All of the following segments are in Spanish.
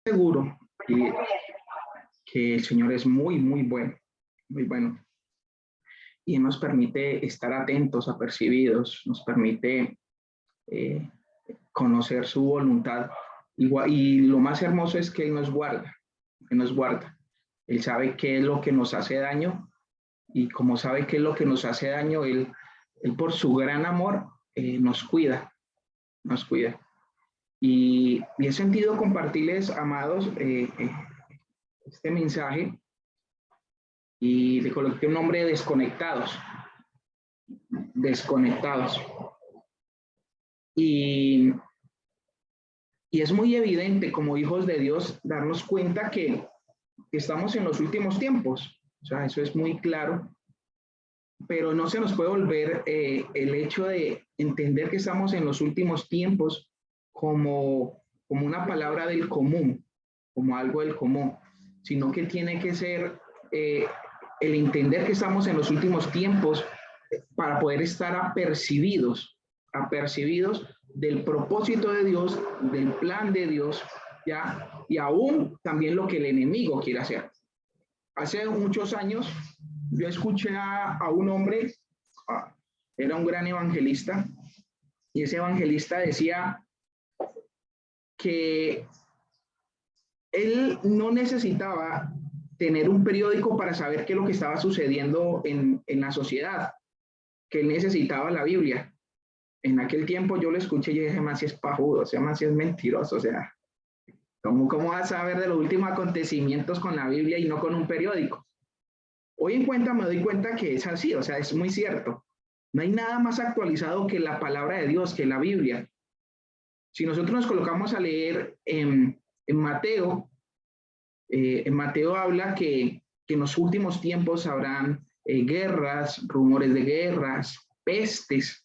seguro que, que el Señor es muy, muy bueno. Y nos permite estar atentos, apercibidos, nos permite eh, conocer su voluntad. Y lo más hermoso es que Él nos guarda, Él nos guarda. Él sabe qué es lo que nos hace daño y como sabe qué es lo que nos hace daño, Él por su gran amor nos cuida, nos cuida. Y he sentido compartirles, amados, este mensaje y le coloqué un nombre desconectados, desconectados. Y, y es muy evidente como hijos de Dios darnos cuenta que estamos en los últimos tiempos. O sea, eso es muy claro, pero no se nos puede volver el hecho de entender que estamos en los últimos tiempos como una palabra del común, como algo del común, sino que tiene que ser el entender que estamos en los últimos tiempos para poder estar apercibidos del propósito de Dios, del plan de Dios, ¿ya? Y aún también lo que el enemigo quiere hacer. Hace muchos años yo escuché a un hombre, era un gran evangelista, y ese evangelista decía que él no necesitaba tener un periódico para saber qué es lo que estaba sucediendo en la sociedad, que él necesitaba la Biblia. En aquel tiempo yo lo escuché y dije, más si es pajudo, o sea, más si es mentiroso, o sea, ¿cómo vas a saber de los últimos acontecimientos con la Biblia y no con un periódico? Hoy en cuenta me doy cuenta que es así, o sea, es muy cierto. No hay nada más actualizado que la palabra de Dios, que la Biblia. Si nosotros nos colocamos a leer en Mateo habla que en los últimos tiempos habrán guerras, rumores de guerras, pestes,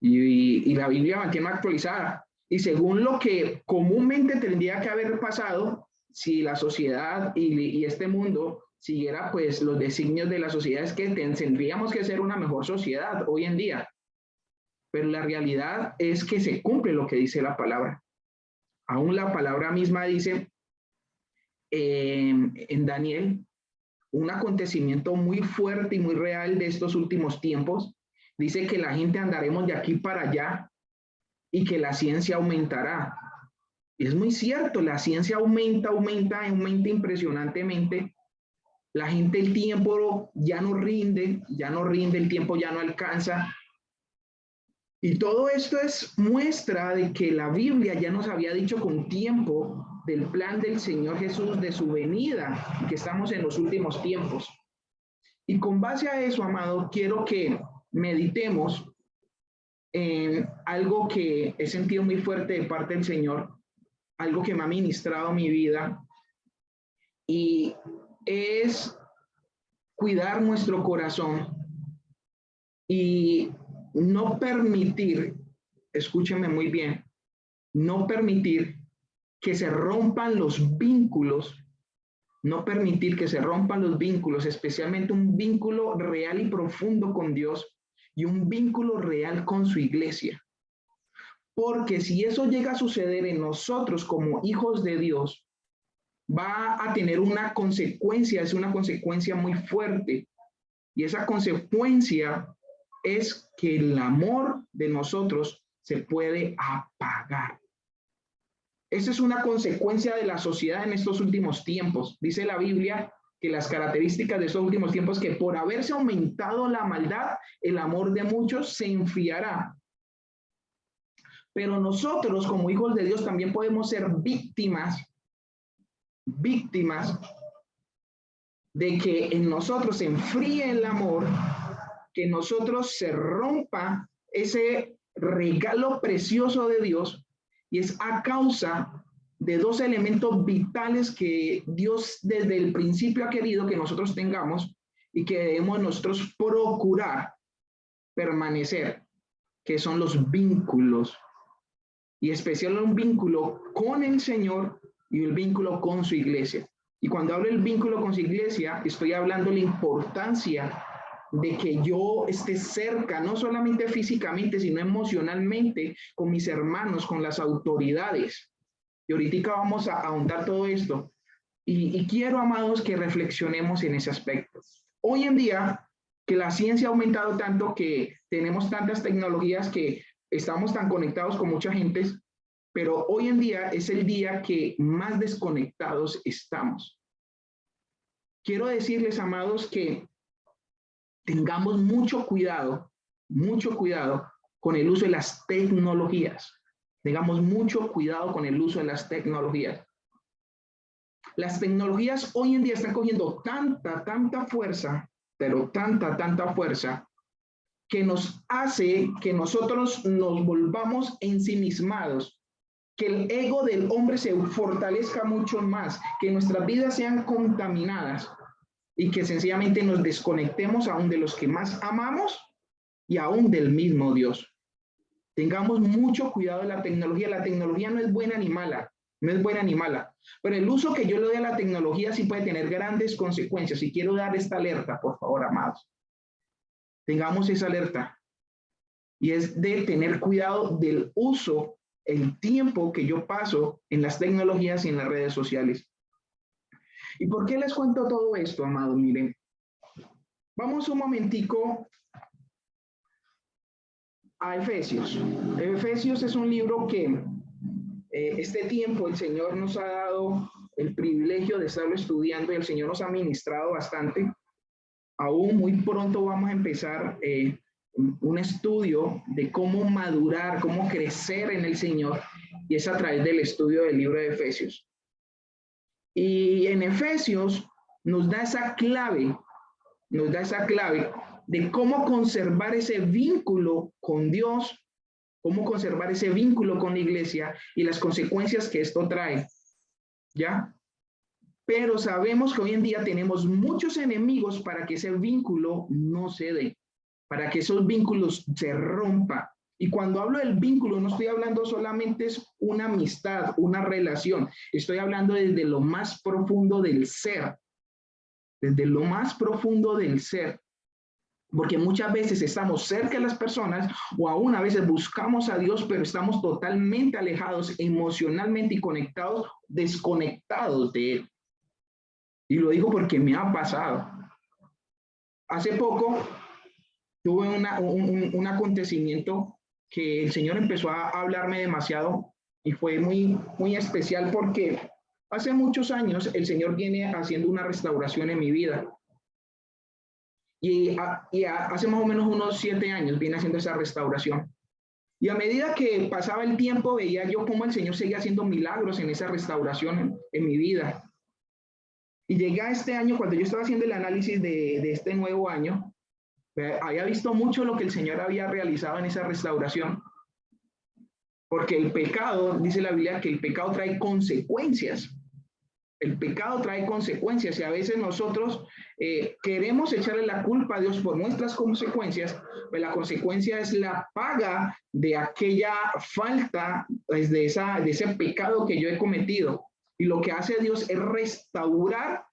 y la Biblia mantiene actualizada. Y según lo que comúnmente tendría que haber pasado, si la sociedad y este mundo siguiera pues los designios de la sociedad, es que tendríamos que ser una mejor sociedad hoy en día. Pero la realidad es que se cumple lo que dice la palabra. Aún la palabra misma dice en Daniel, un acontecimiento muy fuerte y muy real de estos últimos tiempos, dice que la gente andaremos de aquí para allá y que la ciencia aumentará. Y es muy cierto, la ciencia aumenta impresionantemente. La gente, el tiempo ya no rinde, el tiempo ya no alcanza. Y todo esto es muestra de que la Biblia ya nos había dicho con tiempo del plan del Señor Jesús, de su venida, y que estamos en los últimos tiempos. Y con base a eso, amado, quiero que meditemos en algo que he sentido muy fuerte de parte del Señor, algo que me ha ministrado mi vida, y es cuidar nuestro corazón y no permitir, escúchenme muy bien, no permitir que se rompan los vínculos, no permitir que se rompan los vínculos, especialmente un vínculo real y profundo con Dios y un vínculo real con su iglesia. Porque si eso llega a suceder en nosotros como hijos de Dios, va a tener una consecuencia, es una consecuencia muy fuerte. Y esa consecuencia es que el amor de nosotros se puede apagar. Esa es una consecuencia de la sociedad en estos últimos tiempos. Dice la Biblia que las características de estos últimos tiempos, que por haberse aumentado la maldad, el amor de muchos se enfriará. Pero nosotros como hijos de Dios también podemos ser víctimas de que en nosotros se enfríe el amor, que en nosotros se rompa ese regalo precioso de Dios, y es a causa de dos elementos vitales que Dios desde el principio ha querido que nosotros tengamos y que debemos nosotros procurar permanecer, que son los vínculos, y especial un vínculo con el Señor y el vínculo con su iglesia. Y cuando hablo del vínculo con su iglesia, estoy hablando de la importancia de que yo esté cerca, no solamente físicamente, sino emocionalmente, con mis hermanos, con las autoridades. Y ahorita vamos a ahondar todo esto. Y quiero, amados, que reflexionemos en ese aspecto. Hoy en día, que la ciencia ha aumentado tanto, que tenemos tantas tecnologías, que estamos tan conectados con mucha gente, pero hoy en día es el día que más desconectados estamos. Quiero decirles, amados, que tengamos mucho cuidado con el uso de las tecnologías. Tengamos mucho cuidado con el uso de las tecnologías. Las tecnologías hoy en día están cogiendo tanta fuerza, pero tanta fuerza, que nos hace que nosotros nos volvamos ensimismados, que el ego del hombre se fortalezca mucho más, que nuestras vidas sean contaminadas y que sencillamente nos desconectemos aún de los que más amamos y aún del mismo Dios. Tengamos mucho cuidado de la tecnología. La tecnología no es buena ni mala, no es buena ni mala, pero el uso que yo le doy a la tecnología sí puede tener grandes consecuencias. Y quiero dar esta alerta, por favor, amados. Tengamos esa alerta. Y es de tener cuidado del uso, el tiempo que yo paso en las tecnologías y en las redes sociales. ¿Y por qué les cuento todo esto, amados? Miren, vamos un momentico a Efesios. Efesios es un libro que este tiempo el Señor nos ha dado el privilegio de estarlo estudiando y el Señor nos ha ministrado bastante. Aún muy pronto vamos a empezar un estudio de cómo madurar, cómo crecer en el Señor, y es a través del estudio del libro de Efesios. Y en Efesios nos da esa clave de cómo conservar ese vínculo con Dios, cómo conservar ese vínculo con la iglesia y las consecuencias que esto trae, ¿ya? Pero sabemos que hoy en día tenemos muchos enemigos para que ese vínculo no se dé, para que esos vínculos se rompan. Y cuando hablo del vínculo, no estoy hablando solamente es una amistad, una relación. Estoy hablando desde lo más profundo del ser, desde lo más profundo del ser. Porque muchas veces estamos cerca de las personas o aún a veces buscamos a Dios, pero estamos totalmente alejados emocionalmente y conectados, desconectados de Él. Y lo digo porque me ha pasado. Hace poco tuve un acontecimiento que el Señor empezó a hablarme demasiado y fue muy especial porque hace muchos años el Señor viene haciendo una restauración en mi vida. Y hace más o menos unos 7 años viene haciendo esa restauración. Y a medida que pasaba el tiempo, veía yo cómo el Señor seguía haciendo milagros en esa restauración en mi vida. Y llegué a este año, cuando yo estaba haciendo el análisis de este nuevo año, había visto mucho lo que el Señor había realizado en esa restauración. Porque el pecado, dice la Biblia, que el pecado trae consecuencias. El pecado trae consecuencias y a veces nosotros queremos echarle la culpa a Dios por nuestras consecuencias, pero la consecuencia es la paga de aquella falta, pues, de ese pecado que yo he cometido. Y lo que hace Dios es restaurar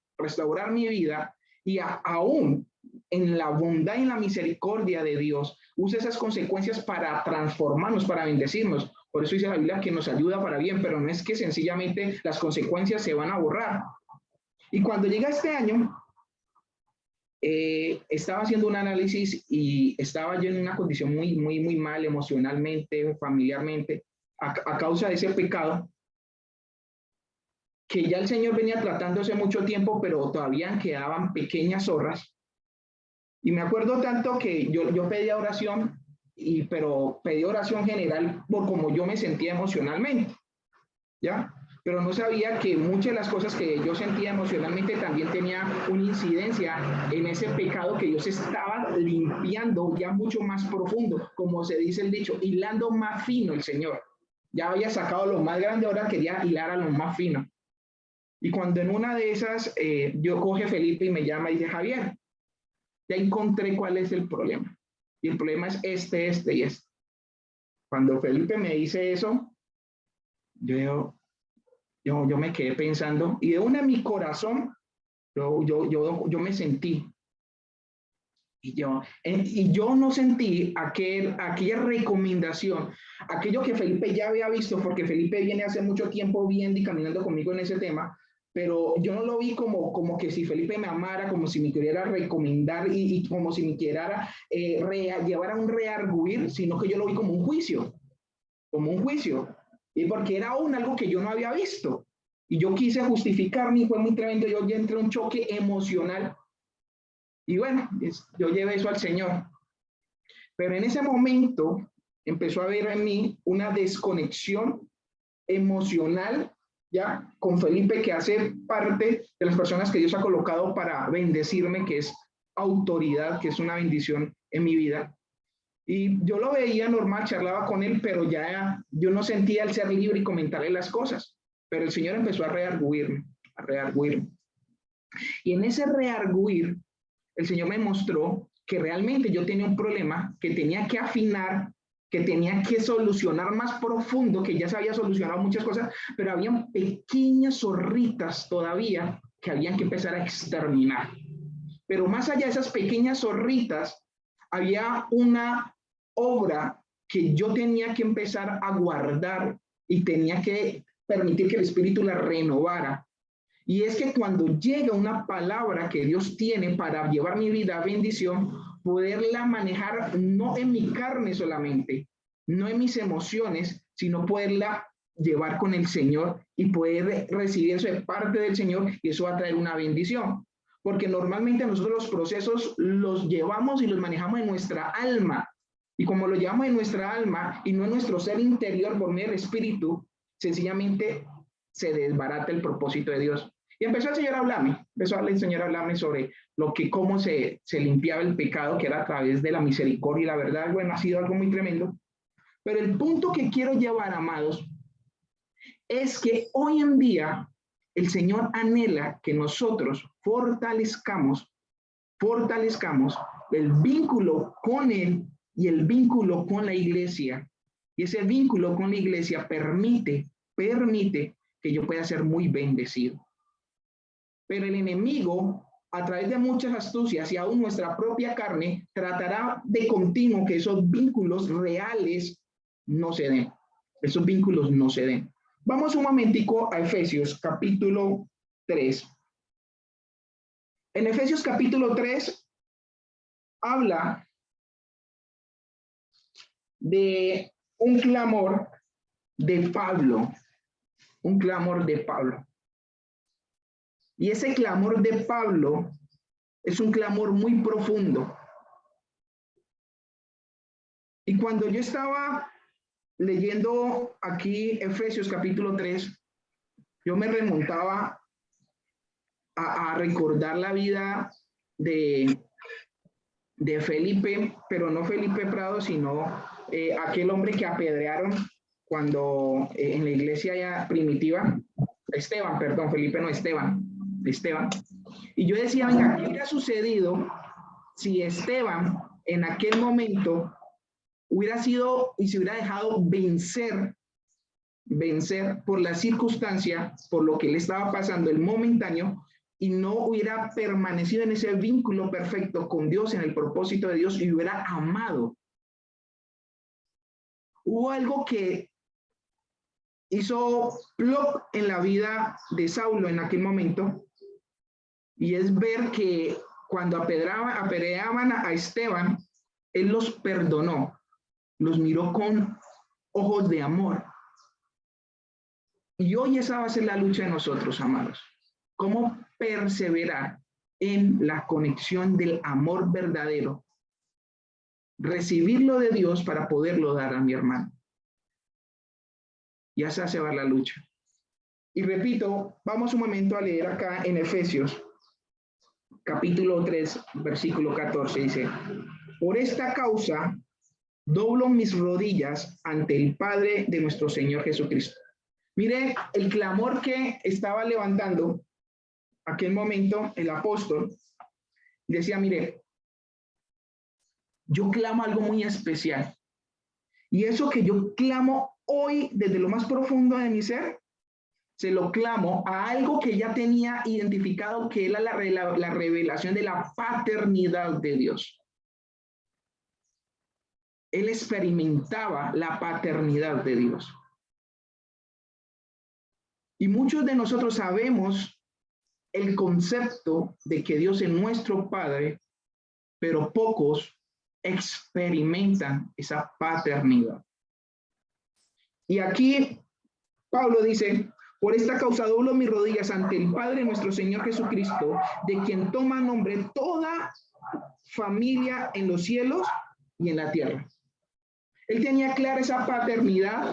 mi vida y aún en la bondad y en la misericordia de Dios usa esas consecuencias para transformarnos, para bendecirnos. Por eso dice la Biblia que nos ayuda para bien, pero no es que sencillamente las consecuencias se van a borrar. Y cuando llega este año, estaba haciendo un análisis y estaba yo en una condición muy mal emocionalmente, familiarmente, a causa de ese pecado, que ya el Señor venía tratando hace mucho tiempo, pero todavía quedaban pequeñas zorras. Y me acuerdo tanto que yo pedía oración, pero pedí oración general por cómo yo me sentía emocionalmente, ¿ya? Pero no sabía que muchas de las cosas que yo sentía emocionalmente también tenía una incidencia en ese pecado que Dios estaba limpiando ya mucho más profundo, como se dice el dicho, hilando más fino el Señor. Ya había sacado lo más grande, ahora quería hilar a lo más fino. Y cuando en una de esas, yo coge Felipe y me llama y dice, Javier, ya encontré cuál es el problema. Y el problema es este y este. Cuando Felipe me dice eso, yo me quedé pensando y de una en mi corazón, yo me sentí. Y yo no sentí aquella recomendación, aquello que Felipe ya había visto, porque Felipe viene hace mucho tiempo viendo y caminando conmigo en ese tema, pero yo no lo vi como que si Felipe me amara, como si me quisiera recomendar y como si me quisiera llevar a un rearguir, sino que yo lo vi como un juicio, y porque era aún algo que yo no había visto. Y yo quise justificarme y fue muy tremendo, yo ya entré en un choque emocional. Y bueno, yo llevé eso al Señor. Pero en ese momento empezó a haber en mí una desconexión emocional, ya, con Felipe, que hace parte de las personas que Dios ha colocado para bendecirme, que es autoridad, que es una bendición en mi vida. Y yo lo veía normal, charlaba con él, pero ya yo no sentía el ser libre y comentarle las cosas. Pero el Señor empezó a rearguirme, a rearguirme. Y en ese rearguir, el Señor me mostró que realmente yo tenía un problema que tenía que afinar, que tenía que solucionar más profundo, que ya se había solucionado muchas cosas, pero habían pequeñas zorritas todavía que habían que empezar a exterminar. Pero más allá de esas pequeñas zorritas, había una obra que yo tenía que empezar a guardar y tenía que permitir que el Espíritu la renovara. Y es que cuando llega una palabra que Dios tiene para llevar mi vida a bendición, poderla manejar no en mi carne solamente, no en mis emociones, sino poderla llevar con el Señor y poder recibir eso de parte del Señor, y eso va a traer una bendición. Porque normalmente nosotros los procesos los llevamos y los manejamos en nuestra alma. Y como lo llevamos en nuestra alma y no en nuestro ser interior por medio del Espíritu, sencillamente se desbarata el propósito de Dios. Y empezó el Señor a hablarme, sobre cómo se limpiaba el pecado, que era a través de la misericordia y la verdad. Bueno, ha sido algo muy tremendo. Pero el punto que quiero llevar, amados, es que hoy en día el Señor anhela que nosotros fortalezcamos el vínculo con Él y el vínculo con la iglesia. Y ese vínculo con la iglesia permite que yo pueda ser muy bendecido. Pero el enemigo, a través de muchas astucias y aún nuestra propia carne, tratará de continuo que esos vínculos reales no se den. Esos vínculos no se den. Vamos un momentico a Efesios capítulo 3. En Efesios capítulo 3 habla de un clamor de Pablo, un clamor de Pablo. Y ese clamor de Pablo es un clamor muy profundo. Y cuando yo estaba leyendo aquí Efesios capítulo 3, yo me remontaba a recordar la vida de Felipe, pero no Felipe Prado, sino aquel hombre que apedrearon cuando en la iglesia ya primitiva, Esteban, perdón, Felipe no, Esteban. Y yo decía, venga, ¿qué hubiera sucedido si Esteban en aquel momento hubiera sido y se hubiera dejado vencer por la circunstancia, por lo que le estaba pasando, el momentáneo, y no hubiera permanecido en ese vínculo perfecto con Dios, en el propósito de Dios, y hubiera amado? Hubo algo que hizo plop en la vida de Saulo en aquel momento, y es ver que cuando apedreaban a Esteban, él los perdonó, los miró con ojos de amor. Y hoy esa va a ser la lucha de nosotros, amados. ¿Cómo perseverar en la conexión del amor verdadero? Recibirlo de Dios para poderlo dar a mi hermano. Y esa se va la lucha. Y repito, vamos un momento a leer acá en Efesios, capítulo 3, versículo 14, dice: por esta causa doblo mis rodillas ante el Padre de nuestro Señor Jesucristo. Mire el clamor que estaba levantando aquel momento el apóstol. Decía, mire, yo clamo algo muy especial. Y eso que yo clamo hoy desde lo más profundo de mi ser, se lo clamo a algo que ya tenía identificado, que era la revelación de la paternidad de Dios. él experimentaba la paternidad de Dios. Y muchos de nosotros sabemos el concepto de que Dios es nuestro Padre, pero pocos experimentan esa paternidad. Y aquí Pablo dice, por esta causa doblo mis rodillas ante el Padre nuestro Señor Jesucristo, de quien toma nombre toda familia en los cielos y en la tierra. Él tenía clara esa paternidad,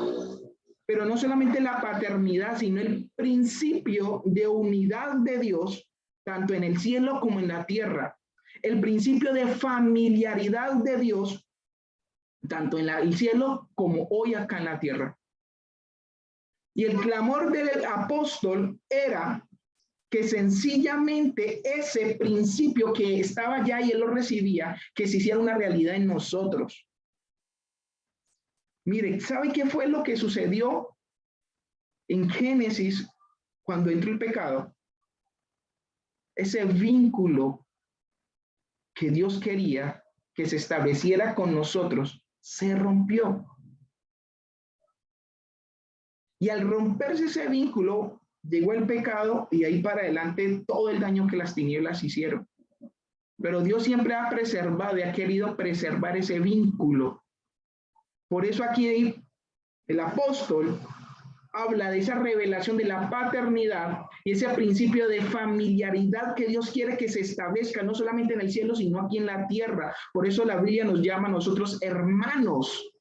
pero no solamente la paternidad, sino el principio de unidad de Dios, tanto en el cielo como en la tierra. El principio de familiaridad de Dios, tanto en el cielo como hoy acá en la tierra. Y el clamor del apóstol era que sencillamente ese principio que estaba ya y él lo recibía, que se hiciera una realidad en nosotros. Mire, ¿sabe qué fue lo que sucedió en Génesis cuando entró el pecado? Ese vínculo que Dios quería que se estableciera con nosotros se rompió. Y al romperse ese vínculo, llegó el pecado y ahí para adelante todo el daño que las tinieblas hicieron. Pero Dios siempre ha preservado y ha querido preservar ese vínculo. Por eso aquí el apóstol habla de esa revelación de la paternidad y ese principio de familiaridad que Dios quiere que se establezca no solamente en el cielo, sino aquí en la tierra. Por eso la Biblia nos llama a nosotros hermanos.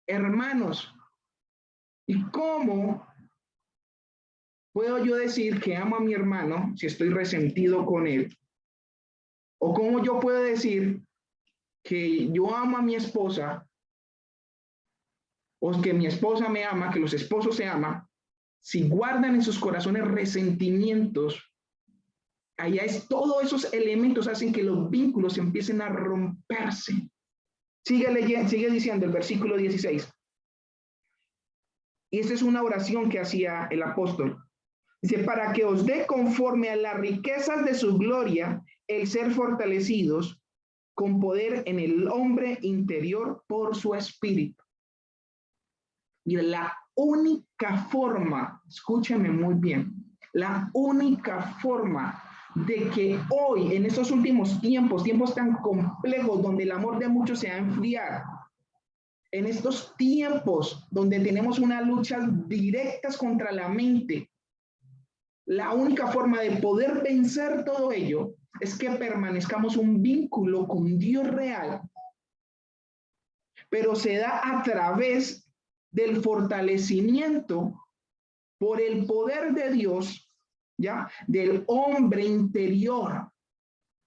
Hermanos. ¿Y cómo puedo yo decir que amo a mi hermano si estoy resentido con él? ¿O cómo yo puedo decir que yo amo a mi esposa o que mi esposa me ama, que los esposos se aman, si guardan en sus corazones resentimientos? Allá es todos esos elementos hacen que los vínculos empiecen a romperse. Sigue leyendo, sigue diciendo el versículo 16. Y esta es una oración que hacía el apóstol. Dice, para que os dé conforme a las riquezas de su gloria el ser fortalecidos con poder en el hombre interior por su espíritu. Y la única forma, escúcheme muy bien, la única forma de que hoy, en estos últimos tiempos tan complejos donde el amor de muchos se ha enfriado, en estos tiempos donde tenemos una lucha directas contra la mente, la única forma de poder vencer todo ello es que permanezcamos un vínculo con Dios real, pero se da a través del fortalecimiento por el poder de Dios, ¿ya? Del hombre interior.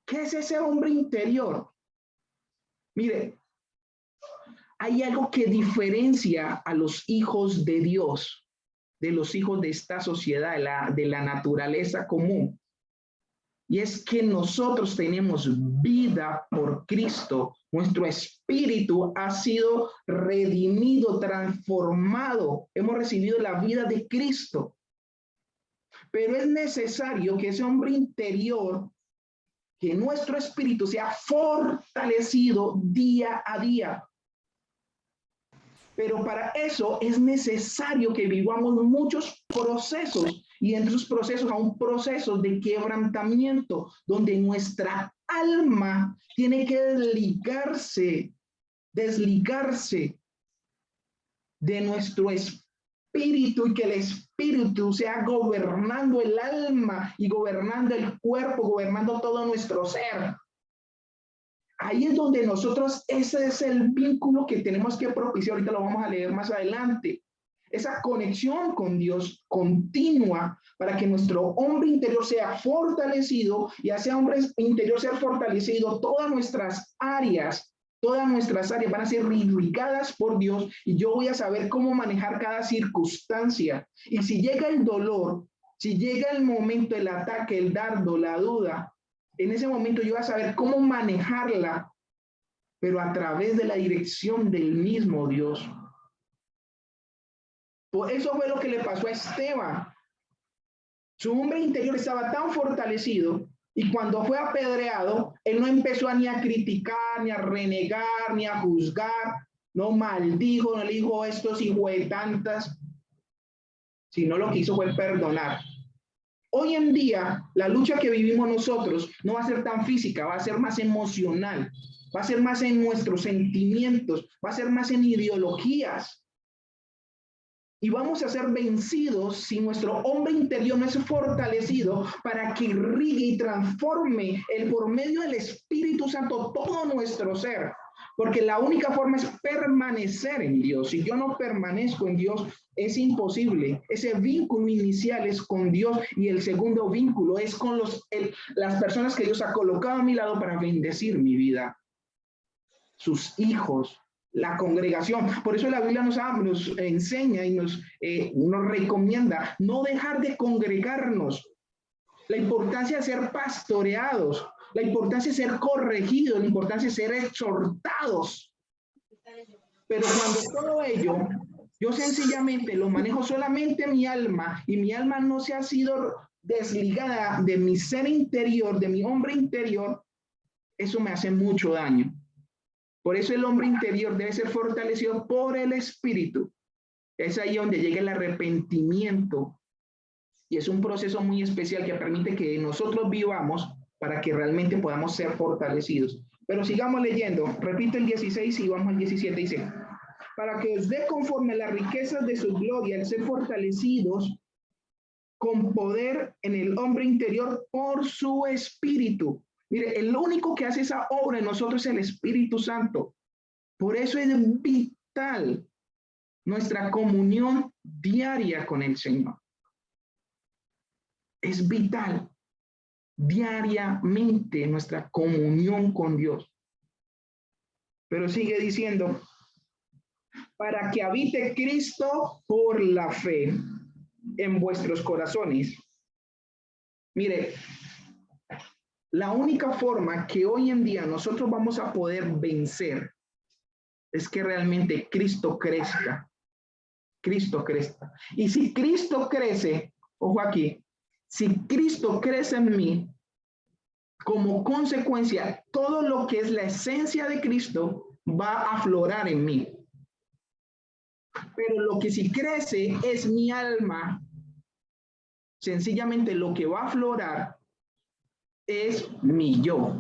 ¿Qué es ese hombre interior? Mire, hay algo que diferencia a los hijos de Dios de los hijos de esta sociedad, de la naturaleza común. Y es que nosotros tenemos vida por Cristo. Nuestro espíritu ha sido redimido, transformado. Hemos recibido la vida de Cristo. Pero es necesario que ese hombre interior, que nuestro espíritu sea fortalecido día a día. Pero para eso es necesario que vivamos muchos procesos y entre esos procesos a un proceso de quebrantamiento donde nuestra alma tiene que desligarse de nuestro espíritu y que el espíritu sea gobernando el alma y gobernando el cuerpo, gobernando todo nuestro ser. Ahí es donde nosotros, ese es el vínculo que tenemos que propiciar, ahorita lo vamos a leer más adelante, esa conexión con Dios continua para que nuestro hombre interior sea fortalecido y a ese hombre interior sea fortalecido, todas nuestras áreas van a ser irrigadas por Dios y yo voy a saber cómo manejar cada circunstancia. Y si llega el dolor, si llega el momento, el ataque, el dardo, la duda, en ese momento yo voy a saber cómo manejarla, pero a través de la dirección del mismo Dios. Por eso fue lo que le pasó a Esteban. Su hombre interior estaba tan fortalecido Y cuando fue apedreado, él no empezó ni a criticar, ni a renegar, ni a juzgar, no maldijo, no le dijo estos hijos de tantas, sino lo que hizo fue perdonar. Hoy en día, la lucha que vivimos nosotros no va a ser tan física, va a ser más emocional, va a ser más en nuestros sentimientos, va a ser más en ideologías. Y vamos a ser vencidos si nuestro hombre interior no es fortalecido para que irrigue y transforme por medio del Espíritu Santo todo nuestro ser. Porque la única forma es permanecer en Dios. Si yo no permanezco en Dios, es imposible. Ese vínculo inicial es con Dios y el segundo vínculo es con las personas que Dios ha colocado a mi lado para bendecir mi vida. Sus hijos, la congregación. Por eso la Biblia nos enseña y nos recomienda no dejar de congregarnos. La importancia de ser pastoreados, la importancia de ser corregidos, la importancia de ser exhortados. Pero cuando todo ello, yo sencillamente lo manejo solamente mi alma y mi alma no se ha sido desligada de mi ser interior, de mi hombre interior, eso me hace mucho daño. Por eso el hombre interior debe ser fortalecido por el Espíritu. Es ahí donde llega el arrepentimiento. Y es un proceso muy especial que permite que nosotros vivamos para que realmente podamos ser fortalecidos. Pero sigamos leyendo. Repito el 16 y vamos al 17. Dice, para que os dé conforme a las riquezas de su gloria, el ser fortalecidos con poder en el hombre interior por su Espíritu. Mire, el único que hace esa obra en nosotros es el Espíritu Santo. Por eso es vital nuestra comunión diaria con el Señor. Es vital diariamente nuestra comunión con Dios. Pero sigue diciendo, para que habite Cristo por la fe en vuestros corazones. Mire, la única forma que hoy en día nosotros vamos a poder vencer es que realmente Cristo crezca. Cristo crezca. Y si Cristo crece, ojo aquí, si Cristo crece en mí, como consecuencia, todo lo que es la esencia de Cristo va a aflorar en mí. Pero lo que sí crece es mi alma. Sencillamente lo que va a aflorar es mi yo.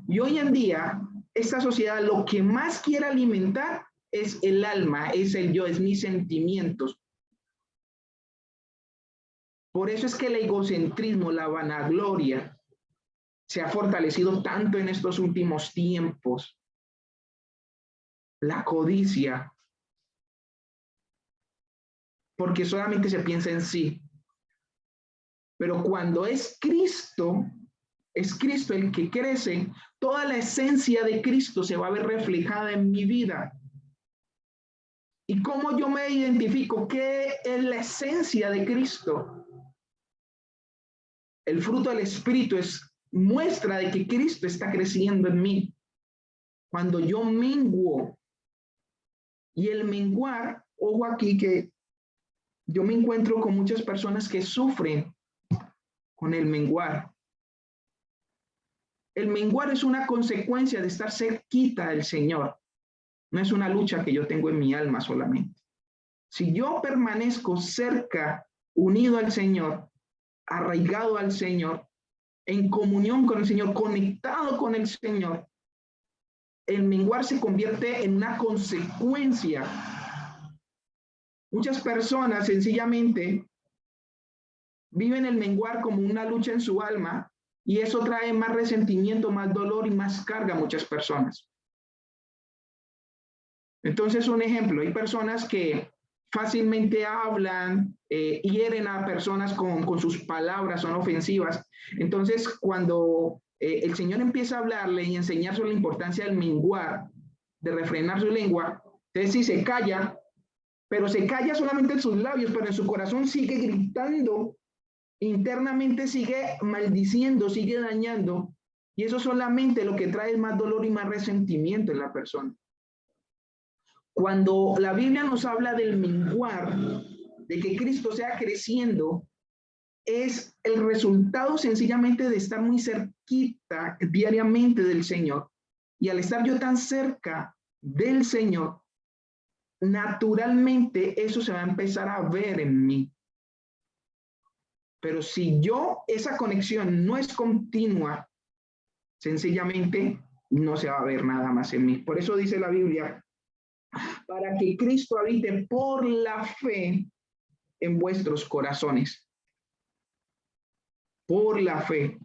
Y hoy en día, esta sociedad lo que más quiere alimentar es el alma, es el yo, es mis sentimientos. Por eso es que el egocentrismo, la vanagloria, se ha fortalecido tanto en estos últimos tiempos. La codicia, porque solamente se piensa en sí. Pero cuando es Cristo el que crece, toda la esencia de Cristo se va a ver reflejada en mi vida. ¿Y cómo yo me identifico? ¿Qué es la esencia de Cristo? El fruto del Espíritu es muestra de que Cristo está creciendo en mí. Cuando yo menguo, y el menguar, ojo aquí que yo me encuentro con muchas personas que sufren con el menguar. El menguar es una consecuencia de estar cerquita del Señor. No es una lucha que yo tengo en mi alma solamente. Si yo permanezco cerca, unido al Señor, arraigado al Señor, en comunión con el Señor, conectado con el Señor, el menguar se convierte en una consecuencia. Muchas personas sencillamente viven el menguar como una lucha en su alma y eso trae más resentimiento, más dolor y más carga a muchas personas. Entonces, un ejemplo, hay personas que fácilmente hablan, hieren a personas con sus palabras, son ofensivas. Entonces, cuando el Señor empieza a hablarle y enseñar sobre la importancia del menguar, de refrenar su lengua, entonces sí se calla, pero se calla solamente en sus labios, pero en su corazón sigue gritando, internamente sigue maldiciendo, sigue dañando, y eso solamente lo que trae es más dolor y más resentimiento en la persona. Cuando la Biblia nos habla del menguar, de que Cristo sea creciendo, es el resultado sencillamente de estar muy cerquita diariamente del Señor. Y al estar yo tan cerca del Señor, naturalmente eso se va a empezar a ver en mí. Pero si esa conexión no es continua, sencillamente no se va a ver nada más en mí. Por eso dice la Biblia, para que Cristo habite por la fe en vuestros corazones. Por la fe.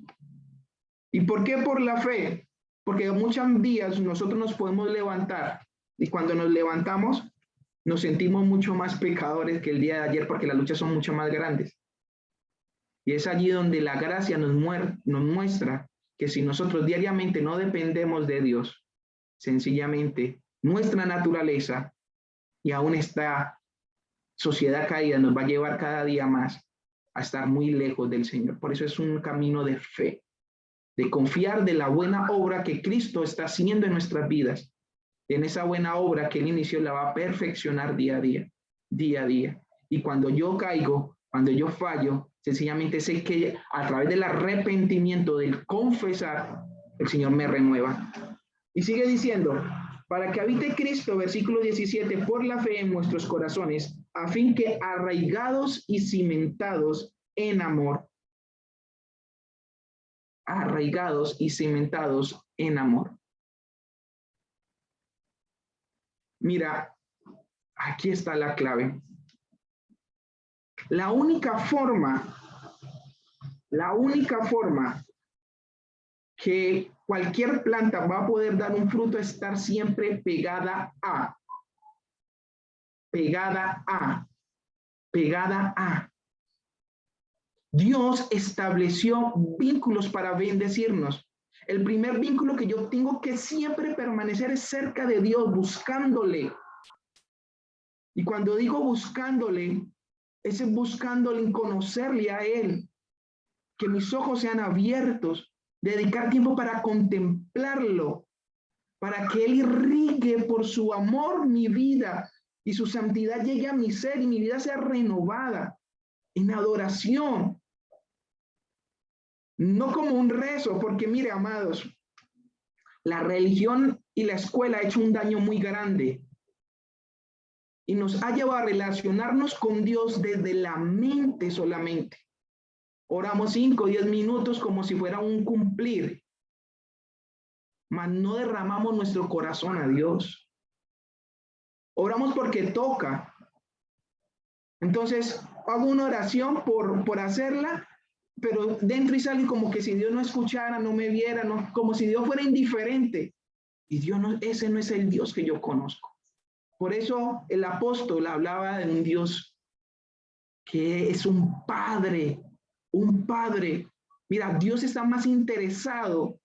¿Y por qué por la fe? Porque muchos días nosotros nos podemos levantar y cuando nos levantamos nos sentimos mucho más pecadores que el día de ayer porque las luchas son mucho más grandes. Y es allí donde la gracia nos muestra que si nosotros diariamente no dependemos de Dios, sencillamente nuestra naturaleza y aún esta sociedad caída nos va a llevar cada día más a estar muy lejos del Señor. Por eso es un camino de fe, de confiar de la buena obra que Cristo está haciendo en nuestras vidas. En esa buena obra que Él inició la va a perfeccionar día a día, día a día. Y cuando yo caigo, cuando yo fallo, sencillamente sé que a través del arrepentimiento, del confesar, el Señor me renueva. Y sigue diciendo, para que habite Cristo, versículo 17, por la fe en nuestros corazones, a fin que arraigados y cimentados en amor, arraigados y cimentados en amor. Mira, aquí está la clave. La única forma que cualquier planta va a poder dar un fruto es estar siempre pegada a. Dios estableció vínculos para bendecirnos. El primer vínculo que yo tengo que siempre permanecer es cerca de Dios, buscándole. Y cuando digo buscándole, es buscándole en conocerle a Él, que mis ojos sean abiertos, dedicar tiempo para contemplarlo, para que Él irrigue por su amor mi vida y su santidad llegue a mi ser y mi vida sea renovada en adoración. No como un rezo, porque mire, amados, la religión y la escuela ha hecho un daño muy grande y nos ha llevado a relacionarnos con Dios desde la mente solamente. Oramos 5 o 10 minutos como si fuera un cumplir, mas no derramamos nuestro corazón a Dios. Oramos porque toca. Entonces, hago una oración por hacerla, pero dentro y sale como que si Dios no escuchara, no me viera, no, como si Dios fuera indiferente. Y Dios no, ese no es el Dios que yo conozco. Por eso el apóstol hablaba de un Dios que es un padre, un padre. Mira, Dios está más interesado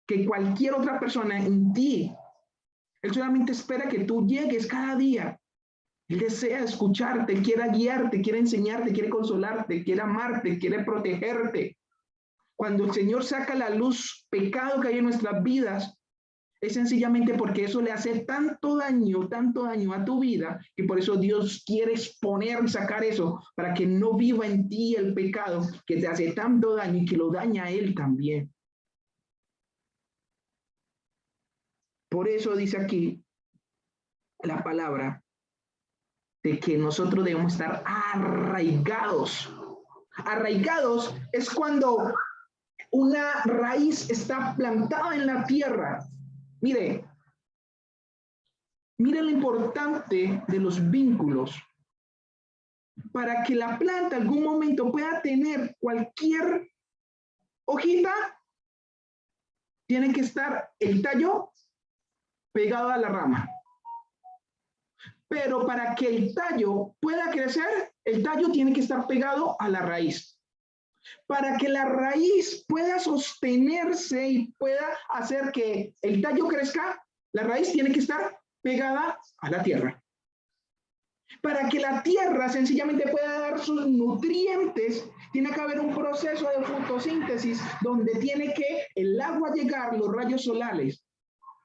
que cualquier otra persona en ti. Él solamente espera que tú llegues cada día. Él desea escucharte, Él quiere guiarte, quiere enseñarte, quiere consolarte, quiere amarte, quiere protegerte. Cuando el Señor saca a la luz pecado que hay en nuestras vidas, es sencillamente porque eso le hace tanto daño a tu vida, que por eso Dios quiere exponer y sacar eso, para que no viva en ti el pecado que te hace tanto daño y que lo daña a Él también. Por eso dice aquí la palabra de que nosotros debemos estar arraigados. Arraigados es cuando una raíz está plantada en la tierra. Mire lo importante de los vínculos. Para que la planta en algún momento pueda tener cualquier hojita, tiene que estar el tallo pegado a la rama. Pero para que el tallo pueda crecer, el tallo tiene que estar pegado a la raíz. Para que la raíz pueda sostenerse y pueda hacer que el tallo crezca, la raíz tiene que estar pegada a la tierra. Para que la tierra sencillamente pueda dar sus nutrientes, tiene que haber un proceso de fotosíntesis donde tiene que el agua llegar, los rayos solares.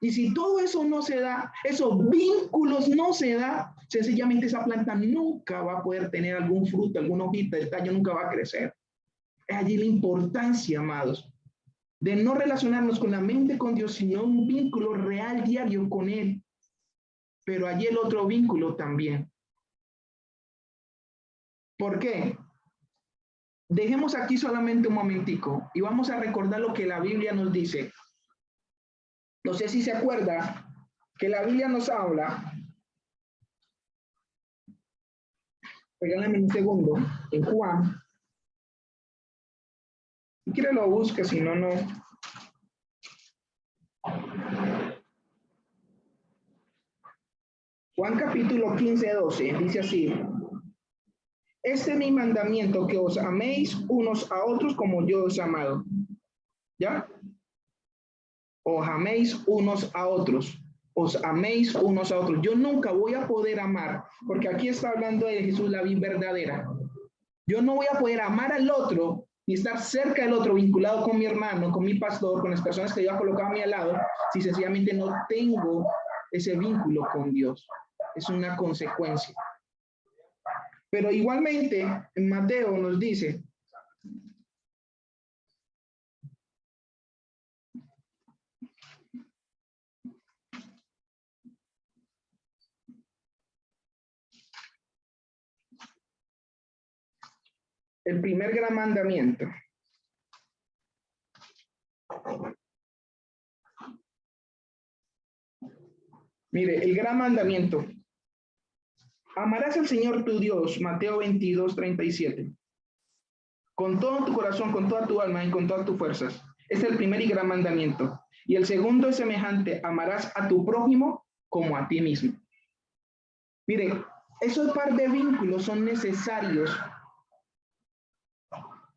Y si todo eso no se da, esos vínculos no se da, sencillamente esa planta nunca va a poder tener algún fruto, alguna hojita, el tallo nunca va a crecer. Allí la importancia, amados, de no relacionarnos con la mente con Dios, sino un vínculo real diario con Él. Pero allí el otro vínculo también. ¿Por qué? Dejemos aquí solamente un momentico y vamos a recordar lo que la Biblia nos dice. No sé si se acuerda que la Biblia nos habla. Regálame un segundo. En Juan. Si quiere lo busca, si no, no. Juan capítulo 15, 12, dice así. Este es mi mandamiento, que os améis unos a otros como yo os he amado. ¿Ya? Os améis unos a otros. Os améis unos a otros. Yo nunca voy a poder amar, porque aquí está hablando de Jesús, la vida verdadera. Yo no voy a poder amar al otro ni estar cerca del otro, vinculado con mi hermano, con mi pastor, con las personas que Dios ha colocado a mi lado, si sencillamente no tengo ese vínculo con Dios. Es una consecuencia. Pero igualmente, en Mateo nos dice, el primer gran mandamiento. Mire, el gran mandamiento. Amarás al Señor tu Dios, Mateo 22, 37. Con todo tu corazón, con toda tu alma y con todas tus fuerzas. Este es el primer y gran mandamiento. Y el segundo es semejante, amarás a tu prójimo como a ti mismo. Mire, esos par de vínculos son necesarios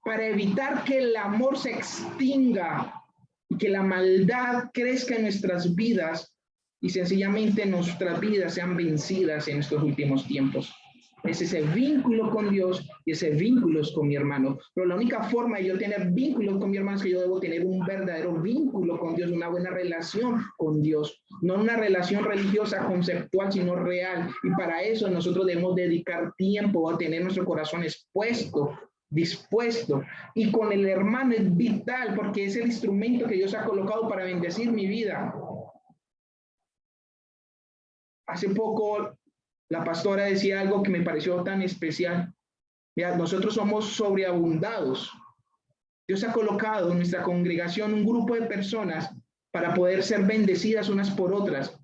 para evitar que el amor se extinga y que la maldad crezca en nuestras vidas y sencillamente nuestras vidas sean vencidas en estos últimos tiempos. Es ese vínculo con Dios y ese vínculo es con mi hermano. Pero la única forma de yo tener vínculos con mi hermano es que yo debo tener un verdadero vínculo con Dios, una buena relación con Dios. No una relación religiosa conceptual, sino real. Y para eso nosotros debemos dedicar tiempo a tener nuestro corazón expuesto, dispuesto. Y con el hermano es vital porque es el instrumento que Dios ha colocado para bendecir mi vida. Hace poco la pastora decía algo que me pareció tan especial. Mira, nosotros somos sobreabundados. Dios ha colocado en nuestra congregación un grupo de personas para poder ser bendecidas unas por otras.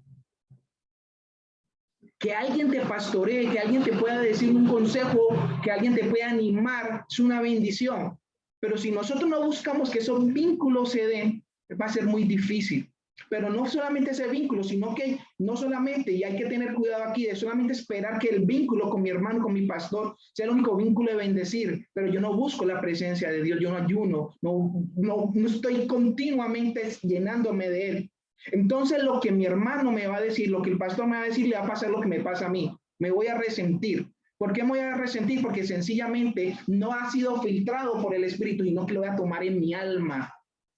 Que alguien te pastoree, que alguien te pueda decir un consejo, que alguien te pueda animar, es una bendición. Pero si nosotros no buscamos que esos vínculos se den, va a ser muy difícil. Pero no solamente ese vínculo, sino que no solamente, y hay que tener cuidado aquí, de solamente esperar que el vínculo con mi hermano, con mi pastor, sea el único vínculo de bendecir, pero yo no busco la presencia de Dios, yo no ayuno, no estoy continuamente llenándome de Él. Entonces lo que mi hermano me va a decir, lo que el pastor me va a decir, le va a pasar lo que me pasa a mí. Me voy a resentir. ¿Por qué me voy a resentir? Porque sencillamente no ha sido filtrado por el Espíritu y no que lo voy a tomar en mi alma.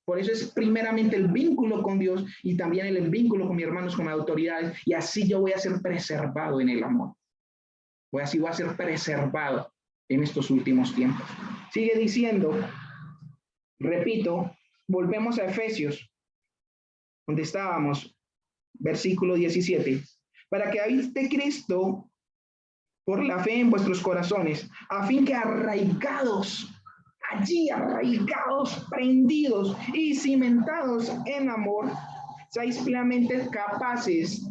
Por eso es primeramente el vínculo con Dios y también el vínculo con mis hermanos, con las autoridades. Y así yo voy a ser preservado en el amor. Así voy a ser preservado en estos últimos tiempos. Sigue diciendo, repito, volvemos a Efesios, donde estábamos, versículo 17. Para que habite Cristo por la fe en vuestros corazones, a fin que arraigados, allí arraigados, prendidos y cimentados en amor, seáis plenamente capaces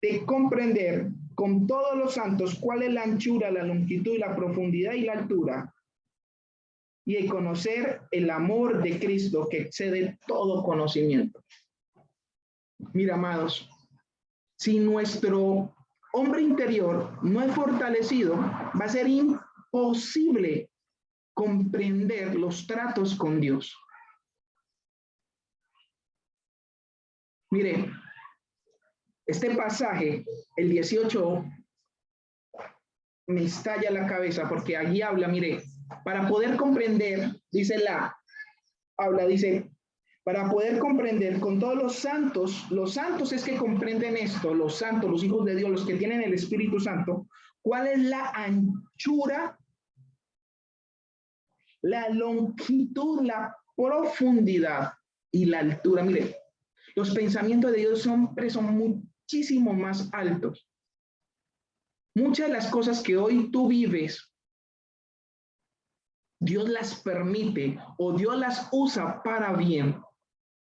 de comprender con todos los santos cuál es la anchura, la longitud, la profundidad y la altura, y de conocer el amor de Cristo que excede todo conocimiento. Mira, amados, si nuestro hombre interior no es fortalecido, va a ser imposible comprender los tratos con Dios. Mire, este pasaje, el 18, me estalla la cabeza porque allí habla, mire, para poder comprender, dice para poder comprender con todos los santos es que comprenden esto, los santos, los hijos de Dios, los que tienen el Espíritu Santo, cuál es la anchura, la longitud, la profundidad y la altura. Mire, los pensamientos de Dios siempre son muchísimo más altos. Muchas de las cosas que hoy tú vives, Dios las permite o Dios las usa para bien,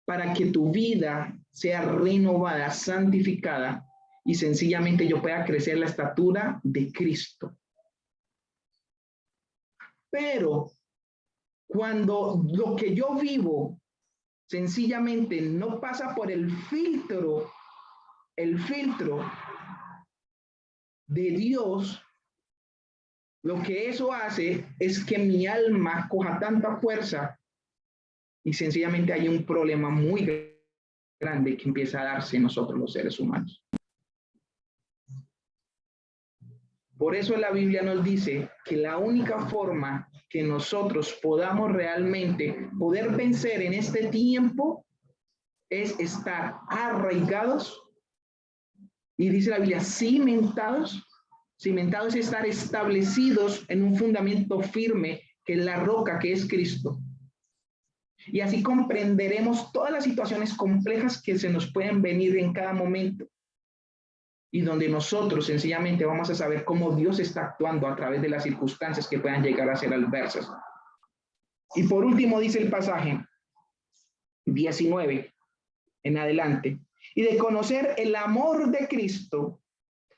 para que tu vida sea renovada, santificada y sencillamente yo pueda crecer en la estatura de Cristo. Pero cuando lo que yo vivo sencillamente no pasa por el filtro de Dios, lo que eso hace es que mi alma coja tanta fuerza y sencillamente hay un problema muy grande que empieza a darse en nosotros los seres humanos. Por eso la Biblia nos dice que la única forma que nosotros podamos realmente poder vencer en este tiempo es estar arraigados, y dice la Biblia, cimentados es estar establecidos en un fundamento firme, que es la roca, que es Cristo. Y así comprenderemos todas las situaciones complejas que se nos pueden venir en cada momento, y donde nosotros sencillamente vamos a saber cómo Dios está actuando a través de las circunstancias que puedan llegar a ser adversas. Y por último dice el pasaje 19 en adelante, y de conocer el amor de Cristo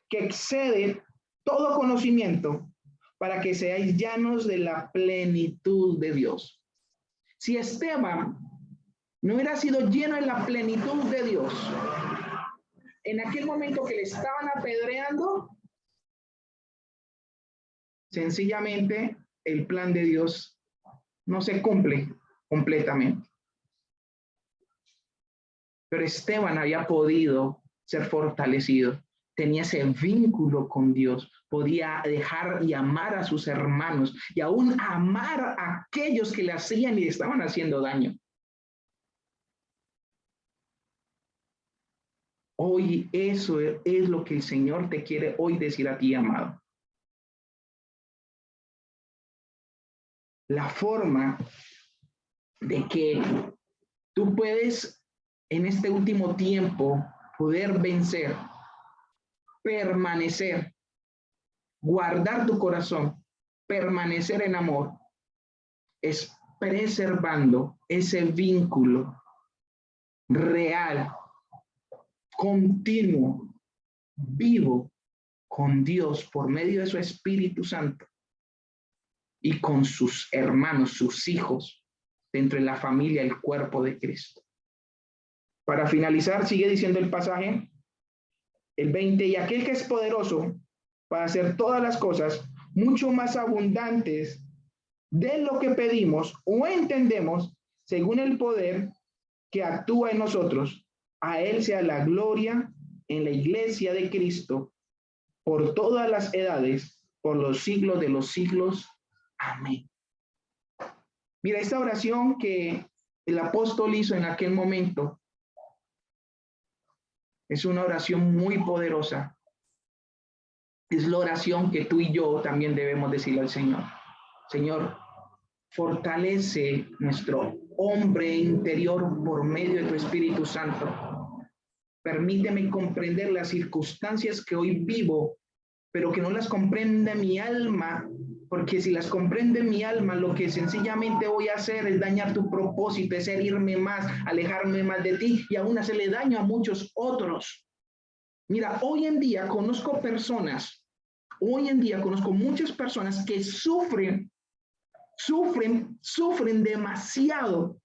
que excede todo conocimiento, para que seáis llenos de la plenitud de Dios. Si Esteban no hubiera sido lleno de la plenitud de Dios, en aquel momento que le estaban apedreando, sencillamente el plan de Dios no se cumple completamente. Pero Esteban había podido ser fortalecido, tenía ese vínculo con Dios, podía dejar y amar a sus hermanos y aún amar a aquellos que le hacían y le estaban haciendo daño. Hoy eso es lo que el Señor te quiere hoy decir a ti, amado. La forma de que tú puedes en este último tiempo poder vencer, permanecer, guardar tu corazón, permanecer en amor, es preservando ese vínculo real, continuo, vivo con Dios por medio de su Espíritu Santo y con sus hermanos, sus hijos, dentro de la familia, el cuerpo de Cristo. Para finalizar, sigue diciendo el pasaje, el 20, y aquel que es poderoso para hacer todas las cosas mucho más abundantes de lo que pedimos o entendemos, según el poder que actúa en nosotros, a él sea la gloria en la iglesia de Cristo por todas las edades, por los siglos de los siglos. Amén. Mira, esta oración que el apóstol hizo en aquel momento es una oración muy poderosa. Es la oración que tú y yo también debemos decirle al Señor. Señor, fortalece nuestro hombre interior por medio de tu Espíritu Santo. Permíteme comprender las circunstancias que hoy vivo, pero que no las comprende mi alma, porque si las comprende mi alma, lo que sencillamente voy a hacer es dañar tu propósito, es herirme más, alejarme más de ti y aún hacerle daño a muchos otros. Mira, hoy en día conozco muchas personas que sufren demasiado,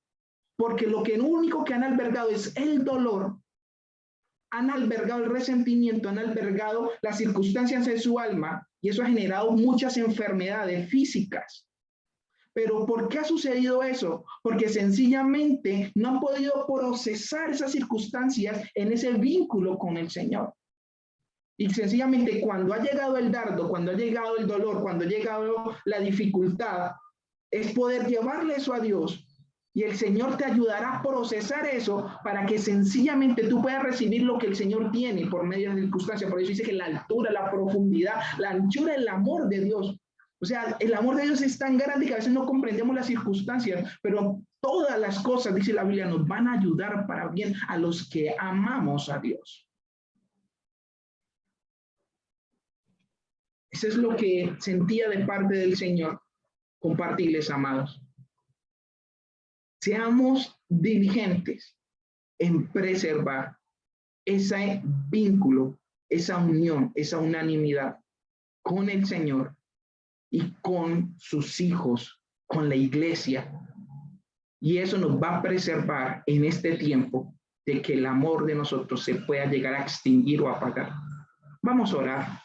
porque lo único que han albergado es el dolor, han albergado el resentimiento, han albergado las circunstancias de su alma, y eso ha generado muchas enfermedades físicas. Pero ¿por qué ha sucedido eso? Porque sencillamente no han podido procesar esas circunstancias en ese vínculo con el Señor. Y sencillamente cuando ha llegado el dardo, cuando ha llegado el dolor, cuando ha llegado la dificultad, es poder llevarle eso a Dios. Y el Señor te ayudará a procesar eso para que sencillamente tú puedas recibir lo que el Señor tiene por medio de las circunstancias. Por eso dice que la altura, la profundidad, la anchura, el amor de Dios. O sea, el amor de Dios es tan grande que a veces no comprendemos las circunstancias, pero todas las cosas, dice la Biblia, nos van a ayudar para bien a los que amamos a Dios. Eso es lo que sentía de parte del Señor compartirles, amados. Seamos diligentes en preservar ese vínculo, esa unión, esa unanimidad con el Señor y con sus hijos, con la iglesia. Y eso nos va a preservar en este tiempo de que el amor de nosotros se pueda llegar a extinguir o apagar. Vamos a orar.